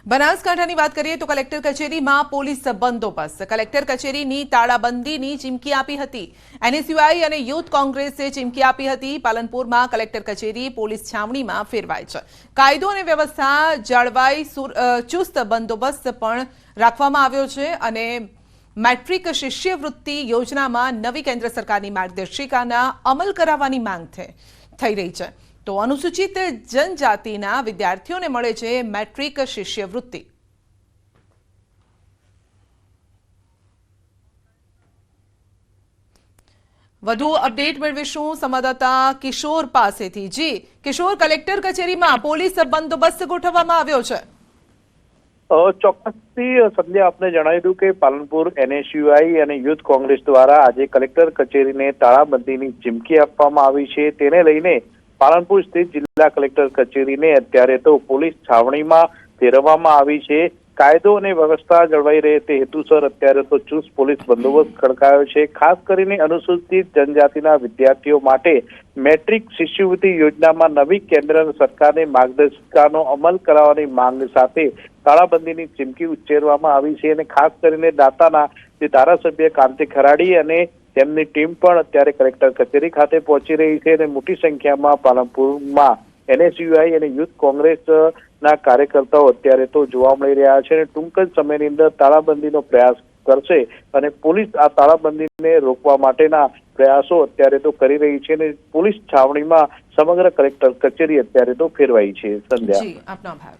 બનાસકાંઠાની વાત કરીએ તો કલેક્ટર કચેરીમાં પોલીસ બંદોબસ્ત. કલેક્ટર કચેરીની તાળાબંધીની ચીમકી આપી હતી. એનએસયુઆઈ અને યુથ કોંગ્રેસે ચીમકી આપી હતી. પાલનપુરમાં કલેક્ટર કચેરી પોલીસ છાવણીમાં ફેરવાય છે. કાયદો અને વ્યવસ્થા જળવાઈ, ચુસ્ત બંદોબસ્ત પણ રાખવામાં આવ્યો છે અને મેટ્રિક શિષ્યવૃત્તિ યોજનામાં નવી કેન્દ્ર સરકારની માર્ગદર્શિકાના અમલ કરાવવાની માંગ થઈ રહી છે. તો અનુસૂચિત જનજાતિના વિદ્યાર્થીઓને મળે છે મેટ્રિક શિષ્યવૃત્તિ. વધુ અપડેટ મેળવીશું સંવાદદાતા કિશોર પાસેથી. જી કિશોર, કલેક્ટર કચેરીમાં પોલીસ બંદોબસ્ત ગોઠવવામાં આવ્યો છે. ચોક્કસથી સંધ્યા આપને જણાવ્યું કે પાલનપુર એનએસયુઆઈ અને યુથ કોંગ્રેસ દ્વારા આજે કલેક્ટર કચેરીને તાળાબંધીની ચીમકી આપવામાં આવી છે. તેને લઈને પાલનપુર સ્થિત જિલ્લા કલેક્ટર કચેરીને અત્યારે તો પોલીસ છાવણીમાં ફેરવવામાં આવી છે. કાયદો અને વ્યવસ્થા જળવાઈ રહે તે હેતુસર અત્યારે તો ચુસ્ત પોલીસ બંદોબસ્ત ખડકાયો છે. ખાસ કરીને અનુસૂચિત જનજાતિના વિદ્યાર્થીઓ માટે મેટ્રિક શિષ્યવૃત્તિ યોજનામાં નવી કેન્દ્ર સરકારની માર્ગદર્શિકાનો અમલ કરાવવાની માંગ સાથે તાળાબંધીની ચીમકી ઉચ્ચારવામાં આવી છે. અને ખાસ કરીને દાતાના જે ધારાસભ્ય કાંતિ ખરાડી અને તેમની ટીમ પણ અત્યારે કલેક્ટર કચેરી ખાતે પહોંચી રહી છે અને મોટી સંખ્યામાં પાલનપુરમાં એનએસયુઆઈ અને યુથ કોંગ્રેસના કાર્યકર્તાઓ અત્યારે તો જોવા મળી રહ્યા છે અને ટૂંક જ સમયની અંદર તાળાબંધીનો પ્રયાસ કરશે અને પોલીસ આ તાળાબંધીને રોકવા માટેના પ્રયાસો અત્યારે તો કરી રહી છે અને પોલીસ છાવણીમાં સમગ્ર કલેક્ટર કચેરી અત્યારે તો ફેરવાઈ છે. સંધ્યા,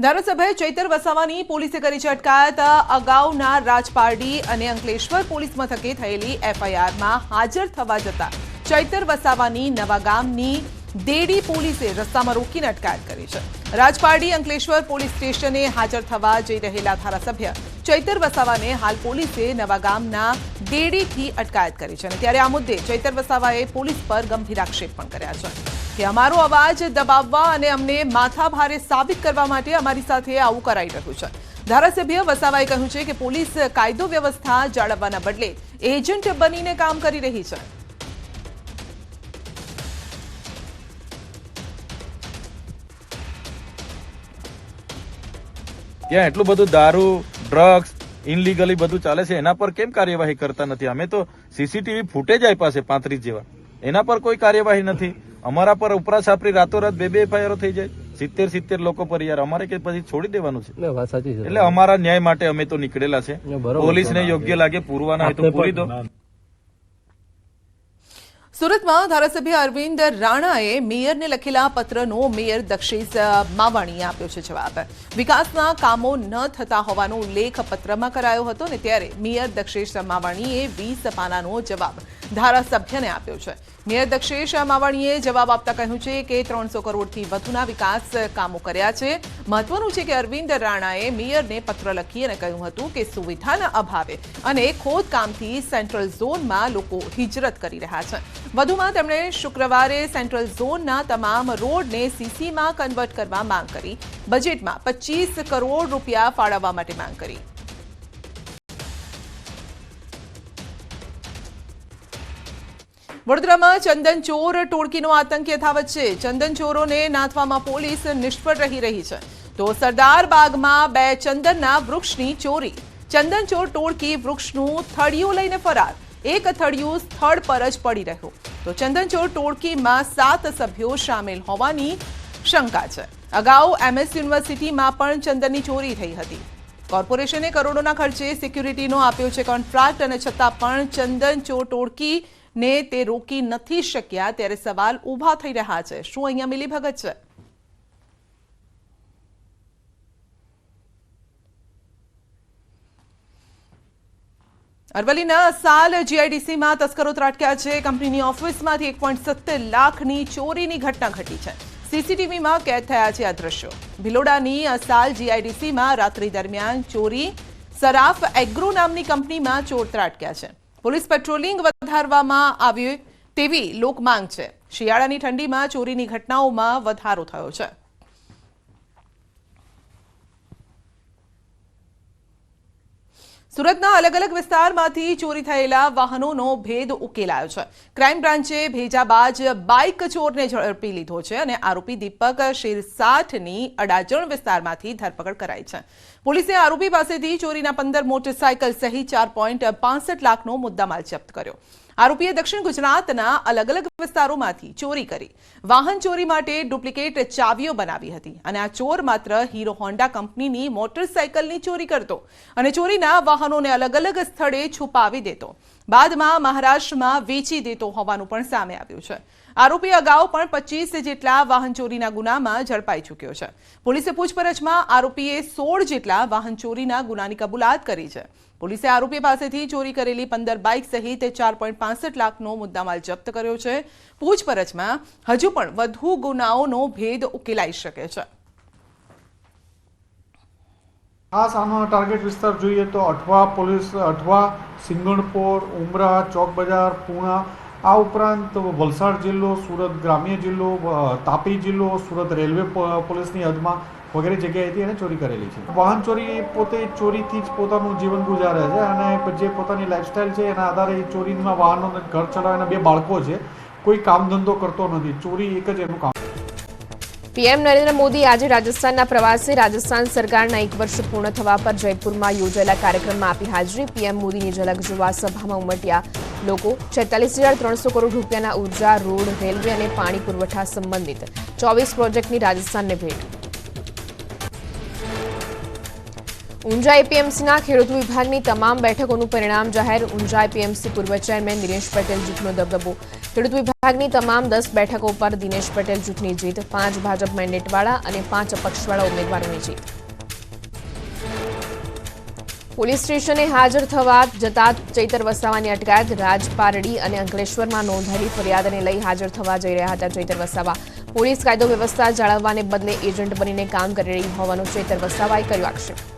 ધારાસભ્ય ચૈતર વસાવાની પોલીસે કરી છે અટકાયત. અગાઉના રાજપારડી અને અંકલેશ્વર પોલીસ મથકે થયેલી એફઆઈઆરમાં હાજર થવા જતા ચૈતર વસાવાની નવાગામની દેડી પોલીસે રસ્તામાં રોકીને અટકાયત કરી છે. રાજપારડી અંકલેશ્વર પોલીસ સ્ટેશને હાજર થવા જઈ રહેલા ધારાસભ્ય ચૈતર વસાવાને હાલ પોલીસે નવાગામના દેડીથી અટકાયત કરી છે. ત્યારે આ મુદ્દે ચૈતર વસાવાએ પોલીસ પર ગંભીર આક્ષેપ પણ કર્યા છે કે અમારો અવાજ દબાવવા અને અમને માથાભારે સાબિત કરવા માટે અમારી સાથે આવું કરાઈ રહ્યું છે. ધારાસભ્ય વસાવાએ કહ્યું છે કે પોલીસ કાયદો વ્યવસ્થા જાળવવાના બદલે એજન્ટ બનીને કામ કરી રહી છે. ત્યાં એટલું બધું દારૂ, ડ્રગ્સ, ઇનલીગલી બધું ચાલે છે, એના પર કેમ કાર્યવાહી કરતા નથી? અમે તો સીસીટીવી ફૂટેજ આપ્યા છે 35 જેવા, એના પર કોઈ કાર્યવાહી નથી. અમારા પર ઉપરા છાપરી રાતોરાત બે એફઆઈઆર થઈ જાય 70 લોકો પર. યાર અમારે કે પછી છોડી દેવાનું છે? એટલે અમારા ન્યાય માટે અમે તો નીકળેલા છે. પોલીસને યોગ્ય લાગે પૂરવાના હોય તો પૂરી દો. સુરતમાં ધારાસભ્ય અરવિંદ રાણાએ મેયરને લખેલા પત્રનો મેયર દક્ષેશ માવાણીએ આપ્યો છે જવાબ. વિકાસના કામો ન થતા હોવાનો ઉલ્લેખ પત્રમાં કરાયો હતો ને ત્યારે મેયર દક્ષેશ માવાણીએ 20 પાનાનો જવાબ ધારાસભ્યને આપ્યો છે. મેયર દક્ષેશ માવાણીએ જવાબ આપતા કહ્યું છે કે 300 કરોડથી વધુના વિકાસ કામો કર્યા છે. મહત્વનું છે કે અરવિંદ રાણાએ મેયરને પત્ર લખી અને કહ્યું હતું કે સુવિધાના અભાવે અને ખોદકામથી સેન્ટ્રલ ઝોનમાં લોકો હિજરત કરી રહ્યા છે. વધુમાં તેમણે શુક્રવારે સેન્ટ્રલ ઝોનના તમામ રોડને સીસીમાં કન્વર્ટ કરવા માંગ કરી. બજેટમાં 25 કરોડ રૂપિયા ફાળવવા માટે માંગ કરી. વડોદરામાં ચંદન ચોર ટોળકીનો આતંક યથાવત છે. ચંદન ચોરોને નાથવામાં પોલીસ નિષ્ફળ રહી છે. તો સરદાર બાગમાં 2 ચંદનના વૃક્ષની ચોરી. ચંદન ચોર ટોળકી વૃક્ષનું થળિયું લઈને ફરાર. એક થળિયું સ્થળ પર જ પડી રહ્યું. તો ચંદન ચોર ટોળકીમાં 7 સભ્યો સામેલ હોવાની શંકા છે. અગાઉ MS યુનિવર્સિટીમાં પણ ચંદનની ચોરી થઈ હતી. કોર્પોરેશને કરોડોના ખર્ચે સિક્યુરિટીનો આપ્યો છે કોન્ટ્રાક્ટ અને છતાં પણ ચંદન ચોર ટોળકીને તે રોકી નથી શક્યા. ત્યારે સવાલ ઊભા થઈ રહ્યા છે. શું અહીંયા મિલીભગત છે? અરવલ્લીના અસાલ જીઆઈડીસીમાં તસ્કરો ત્રાટક્યા છે. કંપનીની ઓફિસમાંથી 1.70 લાખની ચોરીની ઘટના ઘટી છે. સીસીટીવીમાં કેદ થયા છે આ દ્રશ્યો. ભિલોડાની અસાલ જીઆઈડીસીમાં રાત્રિ દરમિયાન ચોરી. સરાફ એગ્રો નામની કંપનીમાં ચોર ત્રાટક્યા છે. પોલીસ પેટ્રોલિંગ વધારવામાં આવી તેવી લોકમાંગ છે. શિયાળાની ઠંડીમાં ચોરીની ઘટનાઓમાં વધારો થયો છે. સુરતના અલગ અલગ વિસ્તારમાંથી ચોરી થયેલા વાહનોનો ભેદ ઉકેલાયો છે. ક્રાઇમ બ્રાન્ચે ભેજાબાજ બાઇક ચોરને ઝડપી લીધો છે અને આરોપી દીપક શિરસાઠની અડાજણ વિસ્તારમાંથી ધરપકડ કરાઈ છે. પોલીસે આરોપી પાસેથી ચોરીના 15 મોટરસાયકલ સહિત 4.65 લાખનો મુદ્દામાલ જપ્ત કર્યો. આરોપીએ દક્ષિણ ગુજરાતના અલગ અલગ વિસ્તારોમાંથી ચોરી કરી વાહન ચોરી માટે ડુપ્લિકેટ ચાવીઓ બનાવી હતી અને આ ચોર માત્ર હીરો હોન્ડા કંપનીની મોટરસાયકલની ચોરી કરતો અને ચોરીના વાહનોને અલગ અલગ સ્થળે છુપાવી દેતો. બાદમાં મહારાષ્ટ્રમાં વેચી દેતો હોવાનું પણ સામે આવ્યું છે. આરોપી અગાઉ પણ 25 જેટલા વાહન ચોરીના ગુનામાં ઝડપાઈ ચૂક્યો છે. પોલીસે પૂછપરછમાં આરોપીએ 16 જેટલા વાહન ચોરીના ગુનાની કબૂલાત કરી છે. પોલીસે આરોપી પાસેથી ચોરી કરેલી 15 બાઇક સહિત 4.65 લાખનો મુદ્દામાલ જપ્ત કર્યો છે. પૂછપરછમાં હજુ પણ વધુ ગુનાઓનો ભેદ ઉકેલાઈ શકે છે. ખાસ આનો ટાર્ગેટ વિસ્તાર જોઈએ તો અઠવા પોલીસ, અઠવા, સિંગણપોર, ઉમરા, ચોક બજાર, પૂણા, આ ઉપરાંત વલસાડ જિલ્લો, સુરત ગ્રામ્ય જિલ્લો, તાપી જિલ્લો, સુરત રેલવે પોલીસની હદમાં વગેરે જગ્યાએથી એને ચોરી કરેલી છે. વાહન ચોરી પોતે ચોરીથી જ પોતાનું જીવન ગુજારે છે અને જે પોતાની લાઈફસ્ટાઈલ છે એના આધારે ચોરીના વાહનોને ઘર ચલાવવાના 2 બાળકો છે. કોઈ કામ ધંધો કરતો નથી, ચોરી એક જ એનું કામ. પીએમ નરેન્દ્ર મોદી આજે રાજસ્થાનના પ્રવાસે રાજસ્થાન સરકારના 1 વર્ષ પૂર્ણ થવા પર જયપુરમાં યોજાયેલા કાર્યક્રમમાં આપી હાજરી. પીએમ મોદીની ઝલક જોવા સભામાં ઉમટ્યા લોકો. 46,300 કરોડ રૂપિયાના ઉર્જા, રોડ, રેલવે અને પાણી પુરવઠા સંબંધિત 24 પ્રોજેક્ટની રાજસ્થાનને ભેટ. ઊંઝા એપીએમસીના ખેડૂત વિભાગની તમામ બેઠકોનું પરિણામ જાહેર. ઊંઝા એપીએમસી પૂર્વ ચેરમેન દિનેશ પટેલ જૂથનો દબદબો. ખેડૂત વિભાગની તમામ 10 બેઠકો પર દિનેશ પટેલ જૂથની જીત. 5 ભાજપ મેન્ડેટવાળા અને 5 અપક્ષવાળા ઉમેદવારોની જીત. પોલીસ સ્ટેશને હાજર થવા જતા ચૈતર વસાવાની અટકાયત. રાજપારડી અને અંકલેશ્વરમાં નોંધાયેલી ફરિયાદને લઈ હાજર થવા જઈ રહ્યા હતા ચૈતર વસાવા. પોલીસ કાયદો વ્યવસ્થા જાળવવાને બદલે એજન્ટ બનીને કામ કરી રહી હોવાનો ચૈતર વસાવાએ કર્યો આક્ષેપ.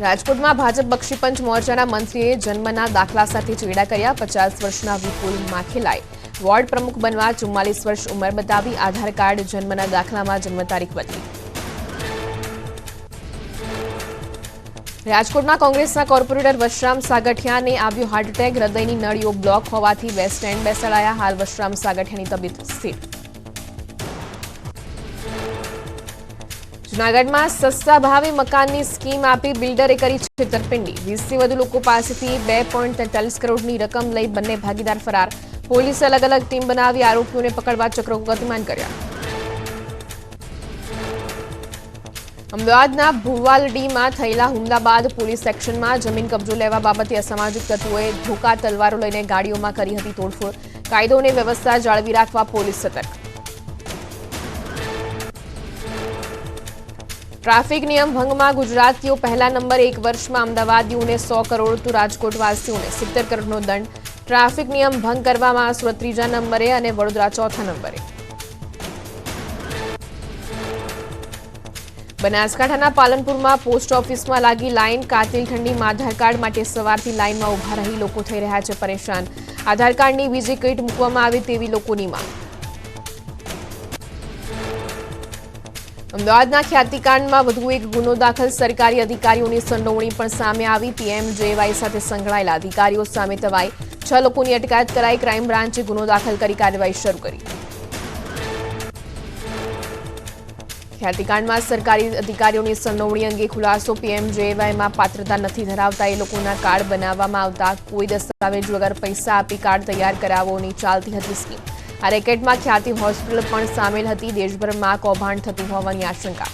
રાજકોટમાં ભાજપ બક્ષીપંચ મોરચાના મંત્રીએ જન્મના દાખલા સાથે ચેડા કર્યા. 50 વર્ષના વિપુલ માખેલાએ વોર્ડ પ્રમુખ બનવા 44 વર્ષ ઉંમર બતાવી. આધાર કાર્ડ જન્મના દાખલામાં જન્મ તારીખ બદલી. રાજકોટમાં કોંગ્રેસના કોર્પોરેટર વશરામ સાગઠિયાને આવ્યો હાર્ટ એટેક. હૃદયની નળીઓ બ્લોક હોવાથી વેસ્ટ એન્ડ બેસાડાયા. હાલ વશરામ સાગઠિયાની તબિયત સ્થિર. જૂનાગઢમાં સસ્તા ભાવે મકાનની સ્કીમ આપી બિલ્ડરે કરી છેતરપિંડી. 20થી વધુ લોકો પાસેથી 2.43 કરોડની રકમ લઈ બંને ભાગીદાર ફરાર. પોલીસે અલગ અલગ ટીમ બનાવી આરોપીઓને પકડવા ચક્રો ગતિમાન કર્યા. અમદાવાદના ભુવાલડીમાં થયેલા હુમલા બાદ પોલીસ એક્શનમાં. જમીન કબજો લેવા બાબતે અસામાજિક તત્વોએ ધોકા તલવારો લઈને ગાડીઓમાં કરી હતી તોડફોડ. કાયદો અને વ્યવસ્થા જાળવી રાખવા પોલીસ સતર્ક. ટ્રાફિક નિયમ ભંગમાં ગુજરાતીઓ પહેલા નંબરે. 1 વર્ષમાં અમદાવાદીઓને 100 કરોડ તો રાજકોટવાસીઓને 70 કરોડનો દંડ. ટ્રાફિક નિયમ ભંગ કરવામાં સુરત 3જા નંબરે અને વડોદરા 4થા નંબરે. બનાસકાંઠાના પાલનપુરમાં પોસ્ટ ઓફિસમાં લાગી લાઇન. કાતિલ ઠંડીમાં આધાર કાર્ડ માટે સવારથી લાઇનમાં ઉભા રહી લોકો થઈ રહ્યા છે પરેશાન. આધાર કાર્ડની બીજી કીટ મૂકવામાં આવે તેવી લોકોની માંગ. અમદાવાદના ખ્યાતિકાંડમાં વધુ એક ગુનો દાખલ. સરકારી અધિકારીઓની સંડોવણી પણ સામે આવી. પીએમજેવાય સાથે સંકળાયેલા અધિકારીઓ સામે તવાઈ. 6 લોકોની અટકાયત કરાઈ. ક્રાઇમ બ્રાન્ચે ગુનો દાખલ કરી કાર્યવાહી શરૂ કરી. ખ્યાતિકાંડમાં સરકારી અધિકારીઓની સંડોવણી અંગે ખુલાસો. પીએમજેવાયમાં પાત્રતા નથી ધરાવતા એ લોકોના કાર્ડ બનાવવામાં આવતા. કોઈ દસ્તાવેજ વગર પૈસા આપી કાર્ડ તૈયાર કરાવવાની ચાલતી હતી સ્કીમ. આ રેકેટમાં ખ્યાતિ હોસ્પિટલ પણ સામેલ હતી. દેશભરમાં કૌભાંડ થતું હોવાની આશંકા.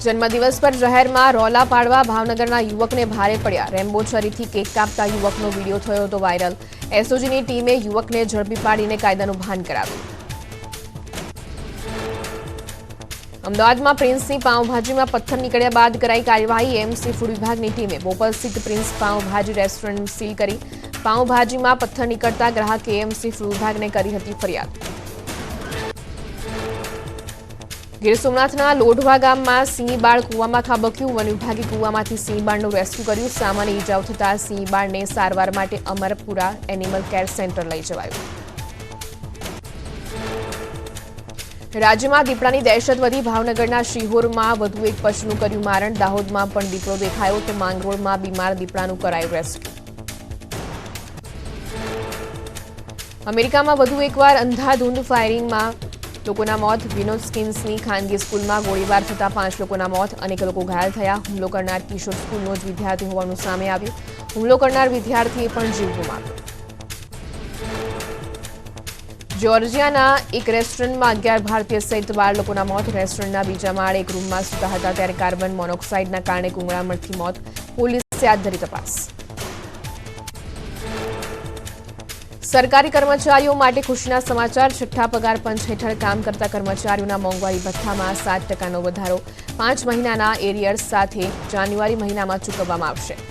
જન્મદિવસ પર જાહેરમાં રોલા પાડવા ભાવનગરના યુવકને ભારે પડ્યા. રેમ્બો છરીથી કેક કાપતા યુવકનો વિડીયો થયો હતો વાયરલ. એસઓજીની ટીમે યુવકને ઝડપી પાડીને કાયદાનું ભાન કરાવ્યું. અમદાવાદમાં પ્રિન્સની પાઉંભાજીમાં પથ્થર નીકળ્યા બાદ કરાઈ કાર્યવાહી. એમસી ફૂડ વિભાગની ટીમે બોપલ સ્થિત પ્રિન્સ પાઉંભાજી રેસ્ટોરન્ટ સીલ કરી. પાઉંભાજીમાં પથ્થર નીકળતા ગ્રાહકે એમસી ફૂડ વિભાગને કરી હતી ફરિયાદ. ગીર સોમનાથના લોઢવા ગામમાં સિંહબાળ કૂવામાં ખાબક્યું. વન વિભાગે કૂવામાંથી સિંહબાળનું રેસ્ક્યુ કર્યું. સામાન્ય ઈજાઓ થતા સિંહબાળને સારવાર માટે અમરપુરા એનિમલ કેર સેન્ટર લઈ જવાયું. રાજ્યમાં દીપડાની દહેશત વધી ભાવનગરના શિહોરમાં વધુ એક પશુનું કર્યું મારણ દાહોદમાં પણ દીપડો દેખાયો તો માંગરોળમાં બીમાર દીપડાનું કરાયું રેસ્ક્યુ અમેરિકામાં વધુ એકવાર અંધાધૂંધ ફાયરિંગમાં લોકોના મોત વિનોદ સ્કિન્સની ખાનગી સ્કૂલમાં ગોળીબાર થતા 5 લોકોના મોત અનેક લોકો ઘાયલ થયા હુમલો કરનાર કિશોર સ્કૂલનો જ વિદ્યાર્થી હોવાનું સામે આવ્યું હુમલો કરનાર વિદ્યાર્થીએ પણ જીવ ગુમાવ્યો જ્યોર્જિયાના એક રેસ્ટોરન્ટમાં 11 ભારતીય સહિત 12 લોકોના મોત રેસ્ટોરન્ટના બીજા માળે એક રૂમમાં સૂતા હતા ત્યારે કાર્બન મોનોક્સાઇડના કારણે ગુંગળામણથી મોત પોલીસે હાથ ધરી તપાસ સરકારી કર્મચારીઓ માટે ખુશીના સમાચાર છઠ્ઠા પગાર પંચ હેઠળ કામ કરતા કર્મચારીઓના મોંઘવારી ભથ્થામાં 7% વધારો 5 મહિનાના એરિયર્સ સાથે જાન્યુઆરી મહિનામાં ચૂકવવામાં આવશે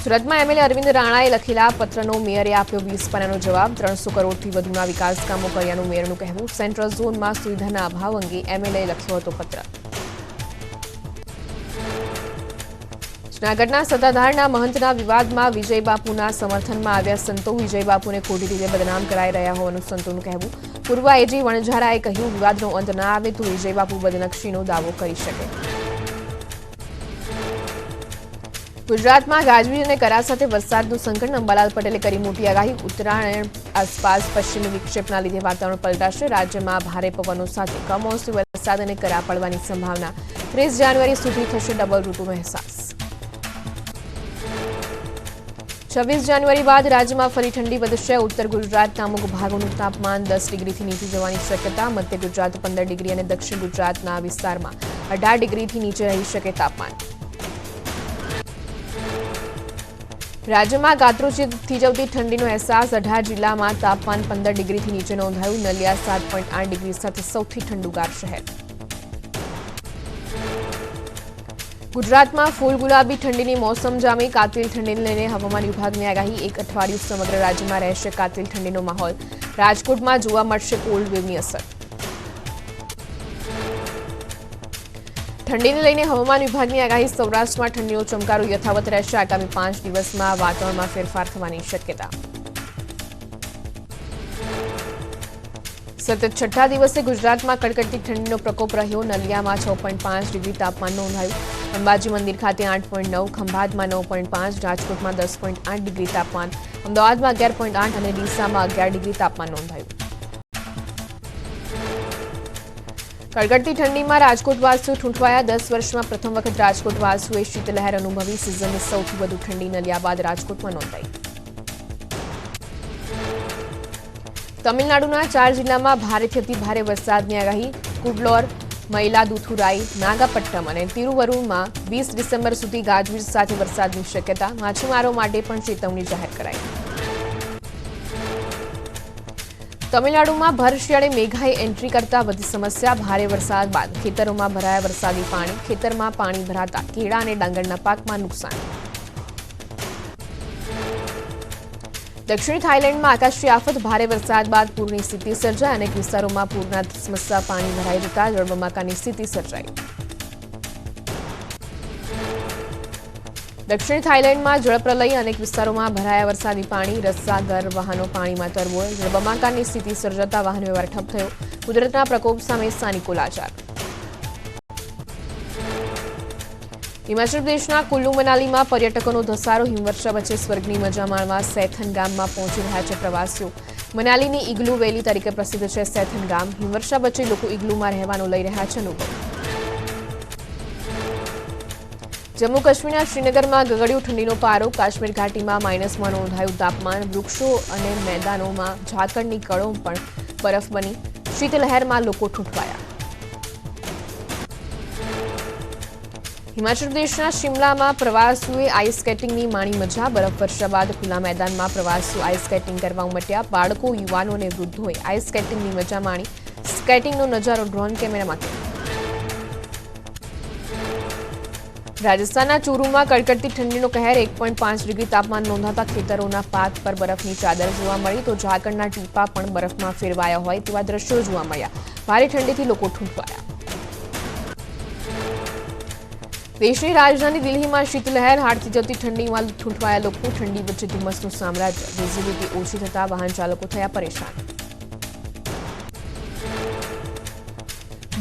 સુરતમાં એમએલએ અરવિંદ રાણાએ લખેલા પત્રનો મેયરે આપ્યો 20 પાનાનો જવાબ 300 કરોડથી વધુના વિકાસ કામો કર્યાનું મેયરનું કહેવું સેન્ટ્રલ ઝોનમાં સુવિધાના અભાવ અંગે એમએલએ લખ્યો હતો પત્ર જૂનાગઢના સત્તાધારના મહંતના વિવાદમાં વિજય બાપુના સમર્થનમાં આવ્યા સંતો વિજય બાપુને ખોટી રીતે બદનામ કરાઈ રહ્યા હોવાનું સંતોનું કહેવું પૂર્વ એજી વણઝારાએ કહ્યું વિવાદનો અંત ના આવે તો વિજય બાપુ બદનક્ષીનો દાવો કરી શકે ગુજરાતમાં ગાજવીજ અને કરા સાથે વરસાદનું સંકટ અંબાલાલ પટેલે કરી મોટી આગાહી ઉત્તરાયણ આસપાસ પશ્ચિમી વિક્ષેપના લીધે વાતાવરણ પલટાશે રાજ્યમાં ભારે પવનો સાથે કમોસમી વરસાદ અને કરા પડવાની સંભાવના 30 જાન્યુઆરી સુધી થશે ડબલ ઋતુનો અહેસાસ 26 જાન્યુઆરી બાદ રાજ્યમાં ફરી ઠંડી વધશે ઉત્તર ગુજરાતના અમુક ભાગોનું તાપમાન 10 ડિગ્રીથી નીચે જવાની શક્યતા મધ્ય ગુજરાત 15 ડિગ્રી અને દક્ષિણ ગુજરાતના વિસ્તારમાં 18 ડિગ્રીથી નીચે રહી શકે તાપમાન રાજ્યમાં ગાત્રો થીજવતી ઠંડીનો અહેસાસ 18 જિલ્લામાં તાપમાન 15 ડિગ્રીથી નીચે નોંધાયું નલિયા 7.8 ડિગ્રી સાથે સૌથી ઠંડુગાર શહેર ગુજરાતમાં ફૂલ ગુલાબી ઠંડીની મોસમ જામી કાતિલ ઠંડીને લઈને હવામાન વિભાગની આગાહી એક અઠવાડિયું સમગ્ર રાજ્યમાં રહેશે કાતિલ ઠંડીનો માહોલ રાજકોટમાં જોવા મળશે કોલ્ડ વેવની અસર ઠંડીને લઈને હવામાન વિભાગની આગાહી સૌરાષ્ટ્રમાં ઠંડીનો ચમકારો યથાવત રહેશે આગામી 5 દિવસમાં વાતાવરણમાં ફેરફાર થવાની શક્યતા સતત છઠ્ઠા દિવસે ગુજરાતમાં કડકડતી ઠંડીનો પ્રકોપ રહ્યો નલિયામાં 6.5 ડિગ્રી તાપમાન નોંધાયું અંબાજી મંદિર ખાતે 8.9 ખંભાતમાં 9.5 રાજકોટમાં 10.8 ડિગ્રી તાપમાન અમદાવાદમાં 11.8 અને ડીસામાં 11 ડિગ્રી તાપમાન નોંધાયું કડકડતી ઠંડીમાં રાજકોટવાસીઓ ઠૂંઠવાયા 10 વર્ષમાં પ્રથમ વખત રાજકોટવાસીઓએ શીતલહેર અનુભવી સિઝનની સૌથી વધુ ઠંડી નલિયા બાદ રાજકોટમાં નોંધાઈ તમિલનાડુના 4 જિલ્લામાં ભારેથી અતિ ભારે વરસાદની આગાહી કુડલોર મયિલાદુથુરાઈ નાગાપટ્ટમ અને તિરુવરુરમાં 20 ડિસેમ્બર સુધી ગાજવીજ સાથે વરસાદની શક્યતા માછીમારો માટે પણ ચેતવણી જાહેર કરાઈ તમિલનાડુમાં ભર શિયાળે મેઘાએ એન્ટ્રી કરતા વધી સમસ્યા ભારે વરસાદ બાદ ખેતરોમાં ભરાયા વરસાદી પાણી ખેતરમાં પાણી ભરાતા કેળા અને ડાંગરના પાકમાં નુકસાન દક્ષિણ થાઇલેન્ડમાં આકાશી આફત ભારે વરસાદ બાદ પૂરની સ્થિતિ સર્જાઈ અનેક વિસ્તારોમાં પૂરના ધસમસતા પાણી ભરાઈ જતા જળબંબાકારની સ્થિતિ સર્જાઈ દક્ષિણ થાઇલેન્ડમાં જળપ્રલય અનેક વિસ્તારોમાં ભરાયા વરસાદી પાણી રસ્તા ઘર વાહનો પાણીમાં તરબોળ જળબંબાકારની સ્થિતિ સર્જાતા વાહન વ્યવહાર ઠપ થયો કુદરતના પ્રકોપ સામે સ્થાનિકો લાચાર હિમાચલ પ્રદેશના કુલ્લુ મનાલીમાં પર્યટકોનો ધસારો હિમવર્ષા વચ્ચે સ્વર્ગની મજા માણવા સૈથન ગામમાં પહોંચી રહ્યા છે પ્રવાસીઓ મનાલીની ઇગ્લુ વેલી તરીકે પ્રસિદ્ધ છે સૈથન ગામ હિમવર્ષા વચ્ચે લોકો ઇગ્લુમાં રહેવાનો લઈ રહ્યા છે અનુભવ જમ્મુ કાશ્મીરના શ્રીનગરમાં ગગડ્યો ઠંડીનો પારો કાશ્મીર ઘાટીમાં માઇનસમાં નોંધાયું તાપમાન વૃક્ષો અને મેદાનોમાં ઝાકળની કળો પણ બરફ બની શીતલહેરમાં લોકો ઠૂંઠવાયા હિમાચલ પ્રદેશના શિમલામાં પ્રવાસીઓએ આઈસ સ્કેટિંગની માણી મજા બરફવર્ષા બાદ ખુલ્લા મેદાનમાં પ્રવાસીઓ આઈસ સ્કેટિંગ કરવા ઉમટ્યા બાળકો યુવાનો અને વૃદ્ધોએ આઈસ સ્કેટિંગની મજા માણી સ્કેટિંગનો નજારો ડ્રોન કેમેરામાં કેદ રાજસ્થાનના ચૂરુમાં કડકડતી ઠંડીનો કહેર 1.5 ડિગ્રી તાપમાન નોંધાતા ખેતરોના પાક પર બરફની ચાદર જોવા મળી તો ઝાકળના ટીપા પણ બરફમાં ફેરવાયા હોય તેવા દ્રશ્યો જોવા મળ્યા ભારે ઠંડીથી લોકો ઠૂંઠવાયા દેશની રાજધાની દિલ્હીમાં શીતલહેર હાડતી જતી ઠંડીમાં ઠૂંઠવાયા લોકો ઠંડી વચ્ચે ધુમ્મસનું સામ્રાજ્ય વિઝિબિલિટી ઓછી થતા વાહન ચાલકો થયા પરેશાન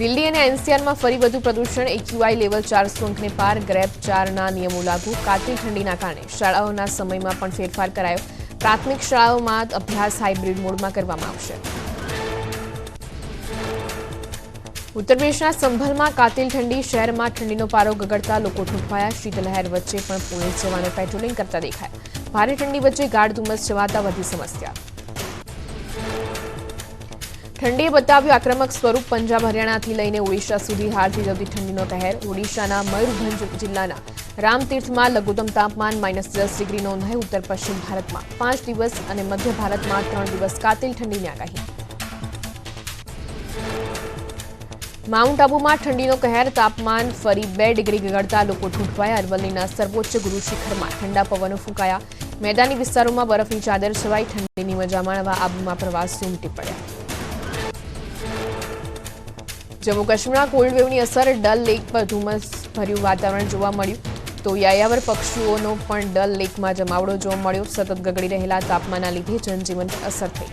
દિલ્હી અને એનસીઆરમાં ફરી વધુ પ્રદૂષણ. એક્યુઆઈ લેવલ 400 અંકને પાર. ગ્રેપ 4ના નિયમો લાગુ. કાતિલ ઠંડીના કારણે શાળાઓના સમયમાં પણ ફેરફાર કરાયો. પ્રાથમિક શાળાઓમાં અભ્યાસ હાઇબ્રિડ મોડમાં કરવામાં આવશે. ઉત્તર પ્રદેશના સંભલમાં કાતિલ ઠંડી. શહેરમાં ઠંડીનો પારો ગગડતા લોકો ઠૂંઠવાયા. શીતલહેર વચ્ચે પણ પોલીસ જવાનો પેટ્રોલિંગ કરતા દેખાયા. ભારે ઠંડી વચ્ચે ગાઢ ધુમ્મસ છવાતા વધી સમસ્યા. ઠંડીએ બતાવ્યું આક્રમક સ્વરૂપ. પંજાબ હરિયાણાથી લઈને ઓડિશા સુધી હારથી જતી ઠંડીનો કહેર. ઓડિશાના મયુરભંજ જિલ્લાના રામતીર્થમાં લઘુત્તમ તાપમાન -10 ડિગ્રી નોંધાયું. ઉત્તર પશ્ચિમ ભારતમાં 5 દિવસ અને મધ્ય ભારતમાં 3 દિવસ કાતિલ ઠંડીની આગાહી. માઉન્ટ આબુમાં ઠંડીનો કહેર. તાપમાન ફરી 2 ડિગ્રી ગગડતા લોકો ઠૂંઠવાયા. અરવલ્લીના સર્વોચ્ચ ગુરુ શિખરમાં ઠંડા પવનો ફૂંકાયા. મેદાની વિસ્તારોમાં બરફની ચાદર છવાઈ. ઠંડીની મજા માણવા આબુમાં પ્રવાસીઓ ઉમટી પડ્યા. જમ્મુ કાશ્મીરમાં કોલ્ડ વેવની અસર. ડલ લેક પર ધુમ્મસ ભર્યું વાતાવરણ જોવા મળ્યું. તો યાયાવર પક્ષીઓનો પણ ડલ લેકમાં જમાવડો જોવા મળ્યો. સતત ગગડી રહેલા તાપમાનના લીધે જનજીવન પર અસર થઈ.